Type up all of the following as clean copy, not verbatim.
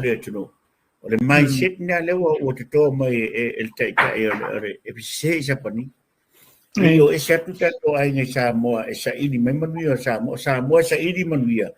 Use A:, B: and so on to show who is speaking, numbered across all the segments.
A: le tunu o le mindset na le o te to mai el taita e pise sa pani io e sa tuta to ai ngai sa moa e sa ini mai manuia sa moa sa ini manuia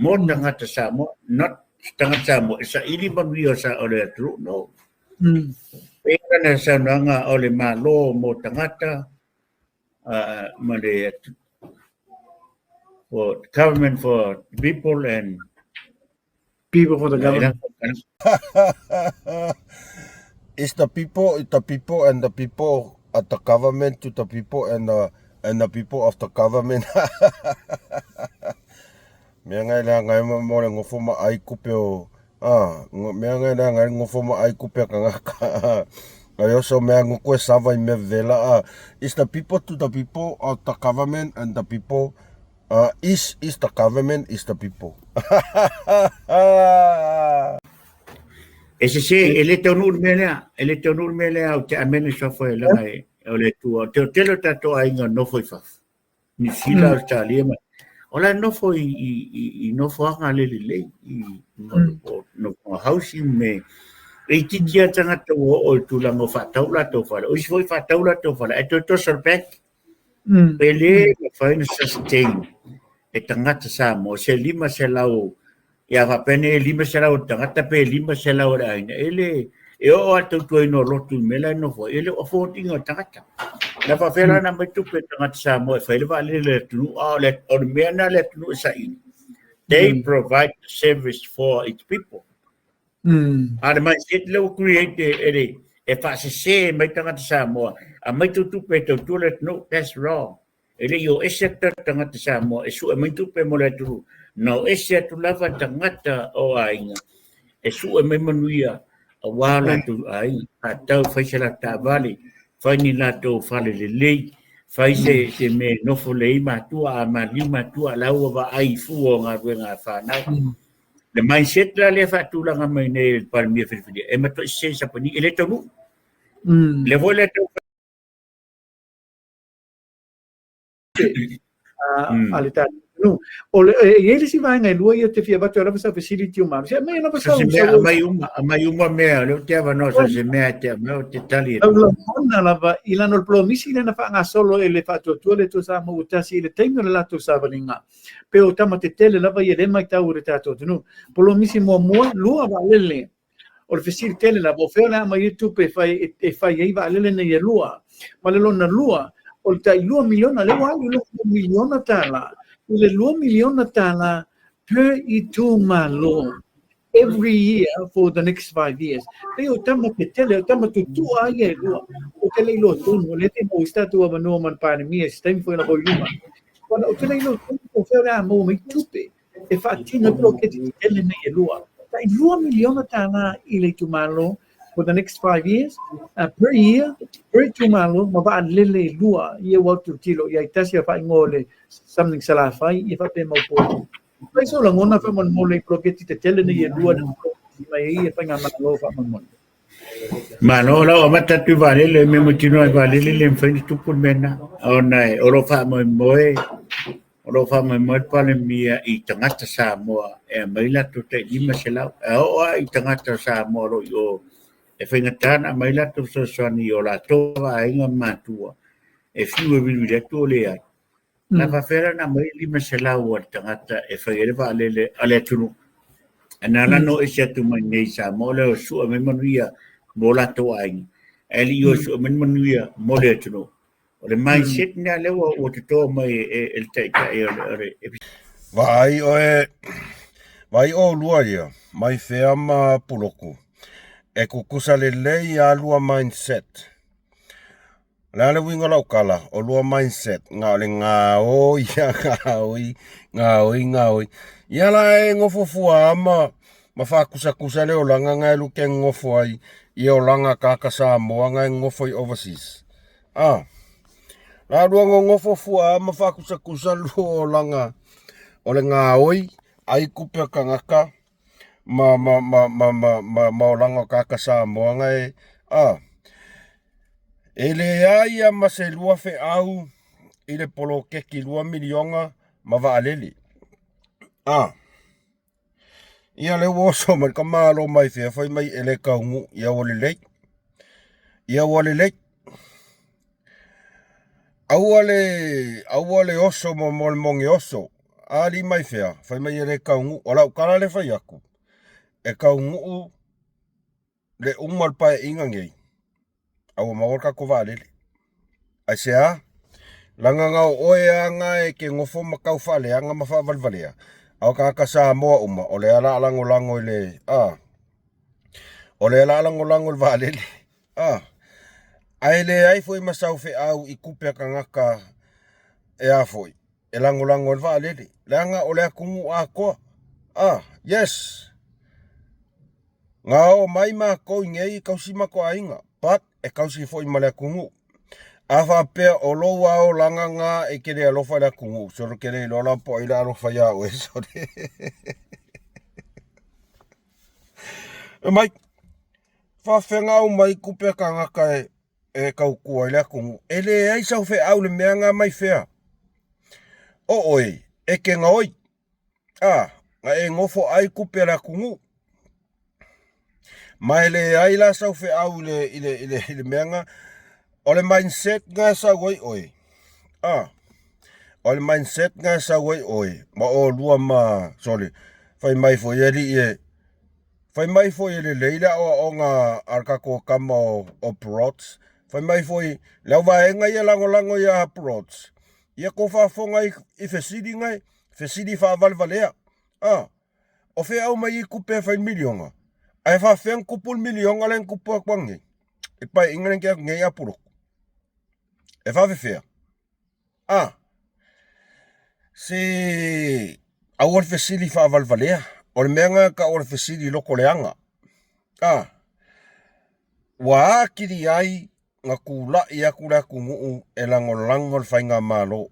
A: mo tangata sa moa not tangata sa moa sa ini manuia sa o le tru no e kana sa nanga o le malo mo tangata ma le for government for people and
B: people for the government.
C: It's the people and the people at the government to the people and the people of the government. Mea ngai la ngai mo le ngofo ma ai kupe o mea ngai la ngai ngofo ma ai kupe ka ngaka. I also mea ngoko sava I me vela it's the people to the people of the government and the people is the government is the people.
A: Ese ele te onur melea o te amene sa foi la ngai o le tua te telo tato ai nga no foi fa ni sila Australia ma ola no foi I no foi nga le no housing me e titia tanga to o tu la mo fa taula to fa o foi fa taula to fa e to serpek pele fa no sustain e tangata sa mo se lima se lau ia va pene lima se lau tangata pe lima se lau ra ina ele e o atu tu no lotu mela no fo ele o fo tinga tangata na fa fela na mai tu pe tangata sa mo fa ele va le tu le o mena le tu sa in they provide service for its people ada mai it lo create e fa se mai tangata sa mo a mai tu pe tu le no that's wrong ele yo ese tangata sa mo e su mai tu pe mo le tu no ese tu lava tangata o ainga e su mai manuia a wala tu ai a tau fai se la tavali fai ni la to fale le lei fai se me no fo lei ma tu a ma li ma tu a la wa ai fu o nga nga fa na le mindset la le fa tu la nga mai ne par mi fe e ma to se sa pani ele to nu le vola to
B: alita no o ele si vai ngai lua ia te fia batu ara sa facility o ma se mai na pasa
A: mai uma mea le te va no se mea te me te tali
B: na lava ilano il plomisi le na fa nga solo ele fa to le to sa mo utasi le tengo le lato sa vaninga pe o tama te tele lava ia le mai tau re tato no plomisi mo lua va lele o le facility le la bo fe na mai YouTube e fai ei va lele ne lua ma le lona lua o tai lua miliona le wa lua miliona tala le lua miliona tala per itu malo every year for the next 5 years. Pero tama te tele, tama tu ai lua. O tele lo tu no le te mo sta tu ma no man pa mi stem foi na boiluma. Quando o tele lo tu o fera mo mi tupe. E fatti no pro che ti tele ne lua. Tai lua miliona tala ile tu malo for the next 5 years per year per tu malo ma va lele lua ye what to kilo ya itasia fa ngole something sala fa e fa pe mo po mai so la ngona fa mon mole progetti te tele ne ye lua mai e fa ngama lo fa mon
A: ma no la mata tu vale le me mutino vale le mfani tu por mena ona oro fa mo oro fa mo pa le mia I tangata sa mo e mai la tu te lima se la o I tangata sa mo ro yo e whaingatana mai lato sa soani o la toa inga matua e fiu e viru le to le ai na whawhera na mai lima se lau al tangata e whaerewa ale tunu ana lano e se atu mai nei sa mo le o sua me manuia mo la toa inga e li o sua me manuia mo le tunu o le mindset na lewa o te toa mai e taika e
C: vai o lua ia mai fea ma puloku e kukusa le lei a lua mindset. Lale winga lau kala o lua mindset nga le ngāoi ia ngāoi. Ia la e ngofofua ama ma whakusa le o langa ngai luke ngofo ai I o langa kakasa moa ngai ngofo I overseas. La lua ngofofua ama whakusa lua o langa o le ngāoi ai kupea kangaka ma langa kakasa moa ngai ele ai ma se lua fe au ile polo keki lua milionga ma va aleli Ia le woso mai ka malo mai fea fai mai ele kaungu ia wale lei. Ia wale lei. Au wale oso mo mongi oso. Ali mai fea fai mai ele kaungu. Ola ukara le fai aku. E kaungu le umal pae inga ngei. Au mawarka ko valele. Ai sea. Langa ngau oe anga e ke ngofo makau fale anga mafa valvalea. Au kakasa moa uma. Ole ala lango ile. Ole ala lango valele. Aile ai foi masau fe au I kupe ka ngaka e a foi. E lango valele. Langa ole akungu a koa. Yes. Ngao mai ma ko ngei kausima ko ainga. But e kausi foi male akungu. Afa pe o loa o langa nga e kere alofa le akungu. Soro kere lola po ila alofa ya o e sore. Mai. Fa whenga au mai kupe ka ngaka e kaukua ile akungu. Ele ai sau fe au le meanga mai fea. O oi. E ke nga oi. Nga e ngofo ai kupe le akungu. Mai le ai la sau fe au ile meanga. Ole mindset nga sa oi. Ole mindset nga sa oi. Ma o lua ma sorry. Fai mai fo yeli e. Fai mai fo yeli leila o nga arka ko kama o prots. Fai mai fo I lau vaenga ia lango ia prots. Ia ko fa fonga I fesidi ngai. Fesidi fa valvalea. O fe au mai I kupe fai milionga. Ai fa feng kupul milionga len kupu akwangi. E pai ingren kia ngai apurok. E fa fea. Se awal fesili fa valvalea. O le meanga ka o le fesili loko leanga. Wa kiri ai nga kula ia kula kungu e lango le fainga malo.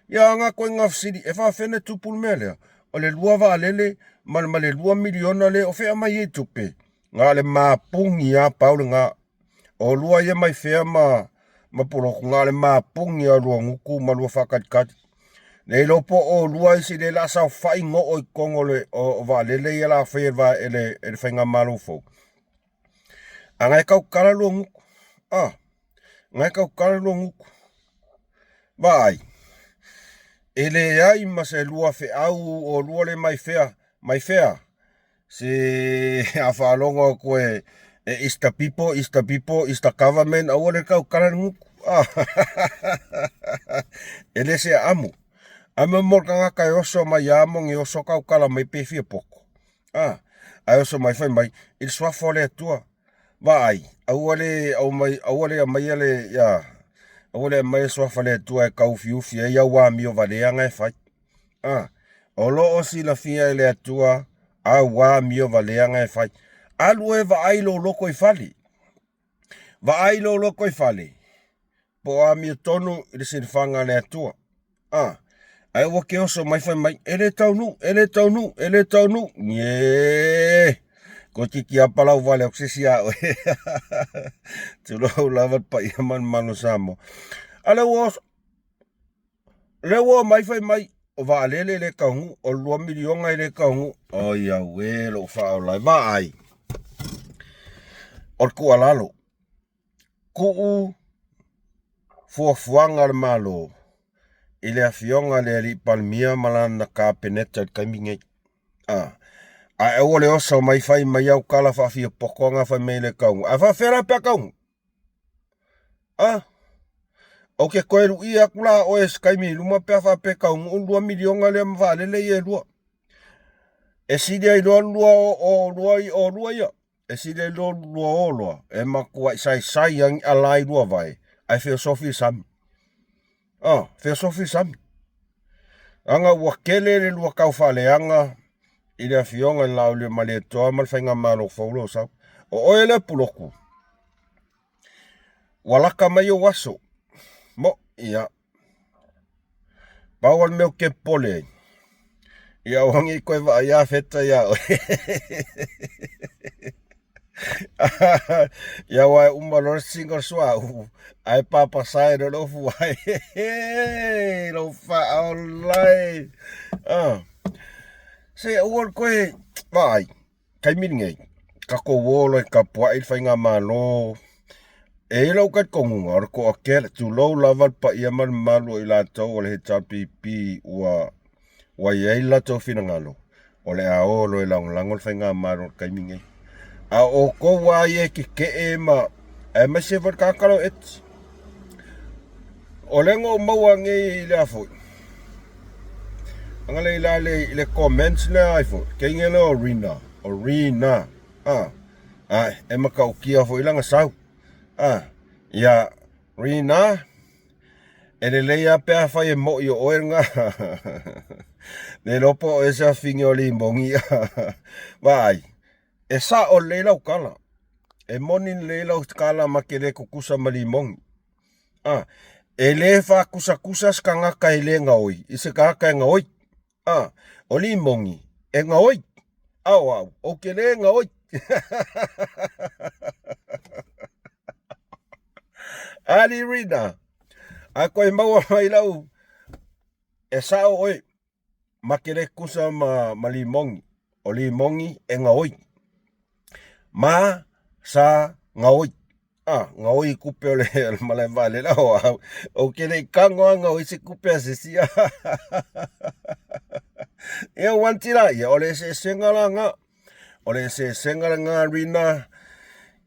C: Ia nga koe nga fesili e fa fene tupul melea. O le lua va lele ma le lua miliona le o fea mai e tupe. Nga le mapungi ia paule nga o lua ia mai fea ma polo nga le mapungi a lua nguku ma lua whakatikati. Le lopo o lua isi le la sao fai ngo o I kongo le o va lele ia la fea va ele whainga malo fau. Ngai kau kara lua nguku. Ngai kau kara lua nguku. Vai. Ele ai ma se lua fe au o lua le mai fea. Se awhalonga koe is the people, is the government, au le kau kara nguku. Ele se amu. Ame morkanga kai oso mai among I oso kau kala mai pefia poko. Ai oso mai fai mai, il swafo le tua. Vai, au ale mai ale, ya. Au ale mai swafo le tua e kau fiufi e iau wa mio valeanga e fai. Olo osi la fia le tua, au wa mio valeanga e fai. Alu e va ailo loko I fali. Va ailo loko I fali. Po a mio tonu I sinfanga le tua. Ai wake oso mai fai mai. Ele taunu. Nye. Ko tiki a palau vale oksisi a oe. Tulau lavat pa iaman manu samo. Ale was. Lewa mai fai mai. O va alele le kaungu. O lua milionga I le kaungu. O ia welo fao lai. Va ai. O kua lalo. Kuu. Fuafuanga le malo. Ile a fionga le ali palmia malana ka peneta kaminge. A ole oso mai fai mai au kala fa fia pokonga fa mele kaungu. A fa fera pe kaungu. O ke koeru ia kula o eskaimi luma pe fa pe kaungu. 2 milionga le mvale le ye lua. E sidi ai lua o lua ia. E sidi ai lua o lua. E makua sai yang alai lua vai. Ai feo sofi sami. Feo sofi sami. Anga wakele le lua kau fale anga. Ile a fionga lau le male toa mal whainga malo faulo sau. O oele puloku. Walaka mai o waso. Mo, ia. Bawal meo ke pole. Ia wangi koe wa ia feta ia. Ia wai umalor single swa. Ai papa sai do lofu wai. Lo fa online. Se ua koe, vai, kai miringai. Kako wolo ka pua il whainga malo. E lau kat kongunga, ora ko akela tu lau lavat pa ia man malu i la tau o le he tapipi ua iei la tau finangalo. O le a olo e langol whainga malo kai miringai. A o ko wa ye ke e ma e ma se vat kakalo et. O le ngo maua ngi le afo. Anga le comments le afo. Ke nge le Orina. E ma ka ukia fo ilanga sau. Ya Rina. E le leia pea fai e mo i o nga. Le lopo e sa fingi o limbongi. Vai. E sa o leila ukala. E monin leila ukala makere kukusa malimongi. E le fa kusa ska ngaka i le ngaoi. I se kaka e ngaoi. O limongi. E ngaoi. Au. O ke le ngaoi. Ali Rina. Ako e maua mai lau. E sa o oi. Makere kusa malimongi. O limongi e ngaoi. Ma sa ngaoi. Ngaoi kupe o le malai vale lau. O kele kangoa ngaoi se kupe a se sia. Ia wantira ia. O le se sengala nga. O le se sengala nga Rina.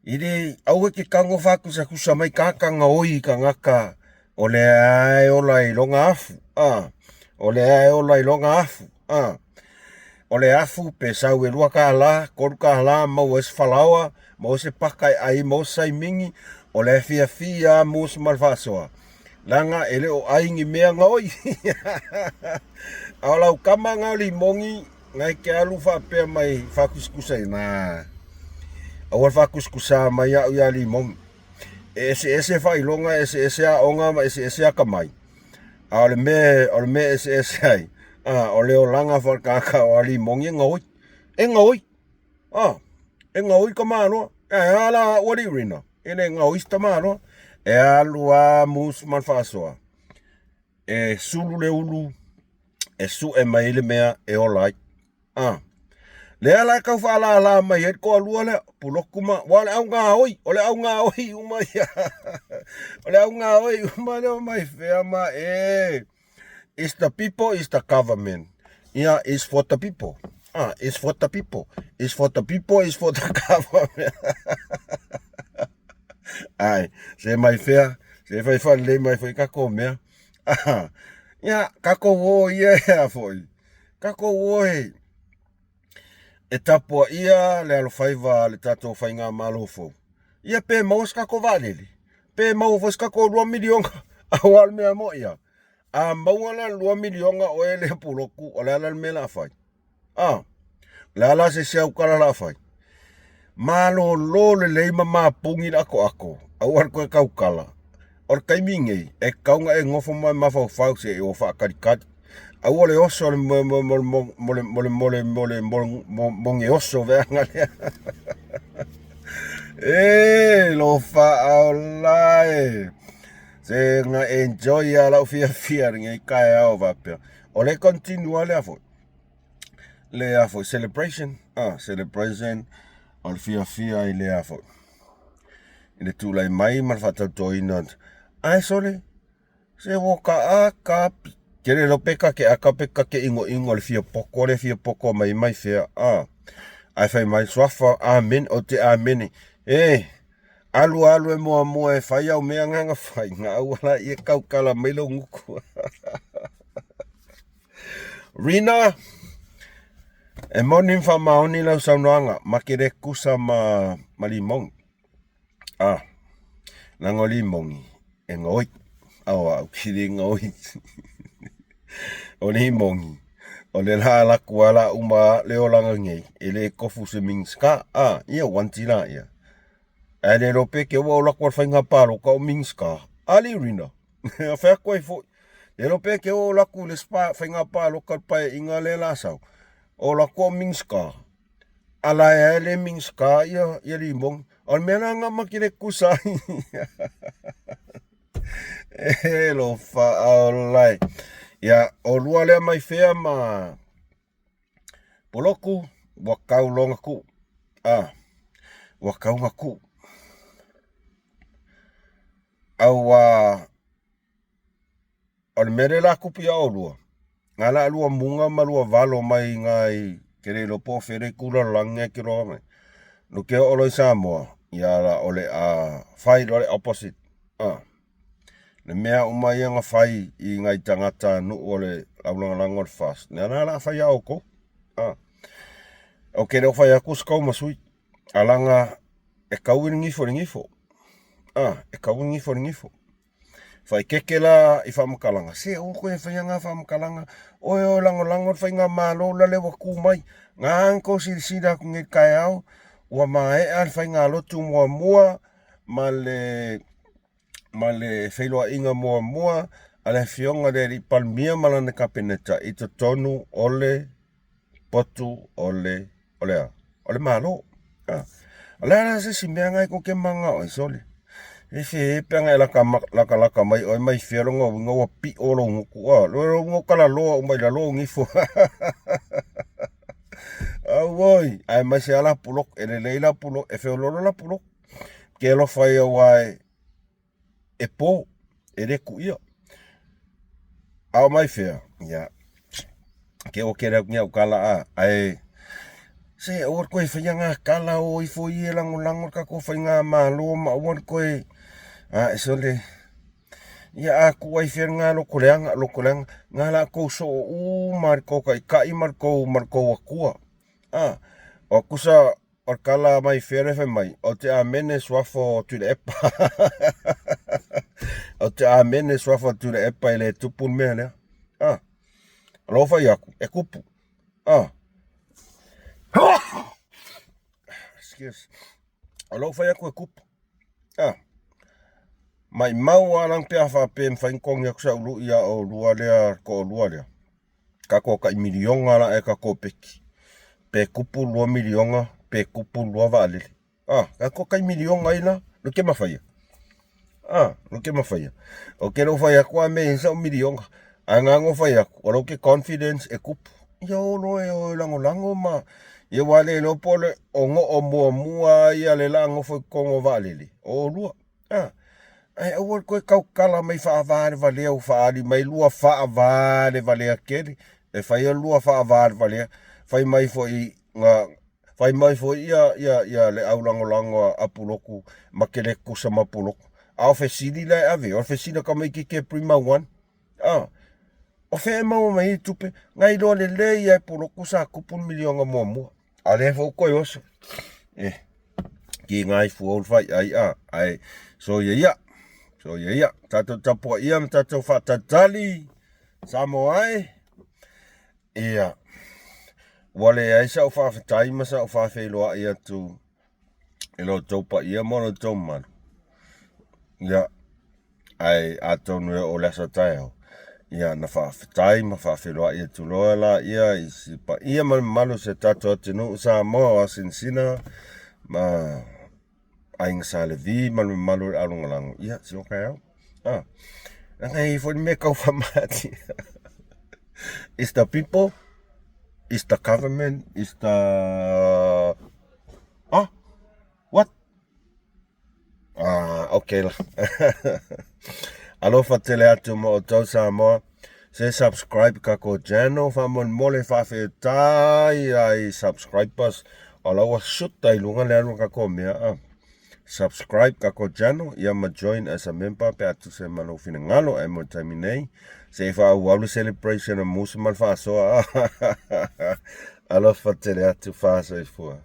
C: Iri au ke kango fakusa kusa mai kaka ngaoi ka ngaka. O le ai o lai longa afu. O le ai o lai longa afu. O le afu pe sau e lua ka la. Koru ka la mau es falawa. Mau se pakai ai mau sai mingi. O le fia MUSS Ma Le FA'ASOA. Langa ele o aingi mea ngaoi. Au lau kama ngau limongi. Ngai ke alu whapea mai whakuskusa na. Awal whakuskusa mai au ia limongi. Ese whailonga, ese a onga, ese a kamai. Au le me ese ai. O leo langa whakaka o limongi ngaoi. E ngaoi. E ngaoi ka mano. E ala wari Rina. E ne ngaoi sta mano. E alu a MUSS Ma Le FA'ASOA. E sulu le ulu. E su e mai le mea e o lai. Le ala kau whaala mai et ko alua le pulokuma. Wale au ngā oi. Ole au ngā oi umai. Ole au ngā oi umai leo mai whea ma e. It's the people, it's the government. Yeah, it's for the people. It's for the people. It's for the people, it's for the government. Ai, se mai whea. Se whai whale mai whai kako mea. Ia, kako wo ia foi. Kako wo hei. E tapua ia le alo whaiva le tatou whainga malo fo. Ia pe mau skako valili. Pe mau fo skako 2 milionga. Awal mea mo ia. Mau ala 2 milionga o ele puloku o le ala me la whai. Le ala se sia ukala la whai. Malo lo le leima maa pungi ako. Awal koe kaukala. Or kaimingei e kaunga e ngofo mai mawhau se e o whakarikati. Au ole oso mole oso veanga lea. Lo whaolai. Se nga enjoy a lau fia ngai kai au vapea. Ole continua lea fo. Lea fo celebration. Celebration. Ole fia i lea fo. Ile tūlai mai marwhatau toina. Ai sole. Se woka a kapi. Kere lo peka ke akapeka ke ingo le fia poko mai fea. Ai fai mai swafa amen o te amene. Alu e moa e fai au mea nganga fai. Ngā awala i e kaukala mai lo nguku. Rina. E monin wha maoni lau saunoanga. Makere kusa ma limongi. Lango limongi. E ngoi. Au kiri ngoi. O le mongi. O le la laku ala uma leo langa ngei. E le kofu se mingska. Ia wantila ia. E le rope ke ua o laku al whainga palo ka o mingska. Ali Rina. A whea koe fo. Le rope ke ua o laku le spa whainga palo ka pae inga le lasau. O laku o mingska. Ala e le mingska ia li mongi. O mena nga makire kusa. Lo wha au lai. Ia, o lua lea mai whea Poloku, wakau longa ku. Wakau ngaku. Au ole mere la ku pia olua. Ngala alua munga malua valo mai ngai kere lopo fere kula lange kiro mai. No ke olo Samoa ia la ole fai ole opposite. Le mea umai nga fai I ngai tangata nu ole aulanga langor fast. Nana la fai auko. O ke reo fai aku skau masui. Alanga e kau ngifo. E kau ngifo. Fai kekela I whamakalanga. Se o koe whaianga whamakalanga. Oe langor fai ngā malo la lewa kumai. Ngā anko sida ku ngai kai au. Ua mae al fai ngā lotu mua. Ma le whailoa inga mua. Ale fionga re palmia malana kapeneta. Ito tonu ole potu ole malo. Ole ala se simea ngai ko ke manga o isole. E fe penga laka mai o mai fiaronga ngo pi olo nguku. Lo ngo kala lo mai la lo ngifo. Awoi, ai mai se ala pulok ele leila pulok e fe lolo la pulok. Ke lo fai wai e po e re ku ia. Au mai fea. Ya. Ke o kera ngia kala ai se or koe whaianga kala o I fo I lango ka ko whainga malo ma or koe sole ia aku ai fer ngā lokoleanga ngā la ko so mar ko kai mar ko akua o kusa o kala mai fere fe mai o te amene swafo tu le epa o te amene swafo tu le epa ele tupun mea lea alo fai aku e kupu excuse alo fai aku e kupu mai mau alang pia fa pen fa kong yak sa ulu ia o lua lea ka ko ka milionga la e ka ko peki pe kupu lua milionga pe kupu lua vale ka ko ka milionga ina lo ke mafaya o ke lo faya kwa me sa milionga angango faya o lo ke confidence e kupu yo lo e o lango ma ye wale lo pole o ngo o mua ia le lango fo kongo vale o lua ai o ko kala mai fa vale o faali mai lua fa vale akeri e fai lua fa vale fai mai fo ia le au lango apuloku makele kusa mapuloku au fesili le ave o fesili ka mai ke prima one o fe mau mai tupe ngai lo le ia puloku sa kupun milionga mo ale fo ko yoso ki ngai fu fai ai so ia tato tapo ia tato fatatali Samoa ia wale ai sa fa fatai ma sa fa felo ia tu elo topa ia mono toman ia ai ato no o la satao ia na fa fatai ma fa felo ia tu lola ia isipa ia malo se tato tenu Samoa sinsina ma aing salevi malo alongalang ia sio kaya ngai for me ka famati is the people is the government is the what okay lah alo fatele atu mo to Samoa se subscribe ka ko channel famon mole fa fe tai ai subscribers ala wa shoot tai lunga le ka ko mea subscribe ka ko channel ia ma join as a member pe atu se malo fina ngalo e mo taminei se fa walu celebration of MUSS Ma Le FA'ASOA alo fatele atu fa so fua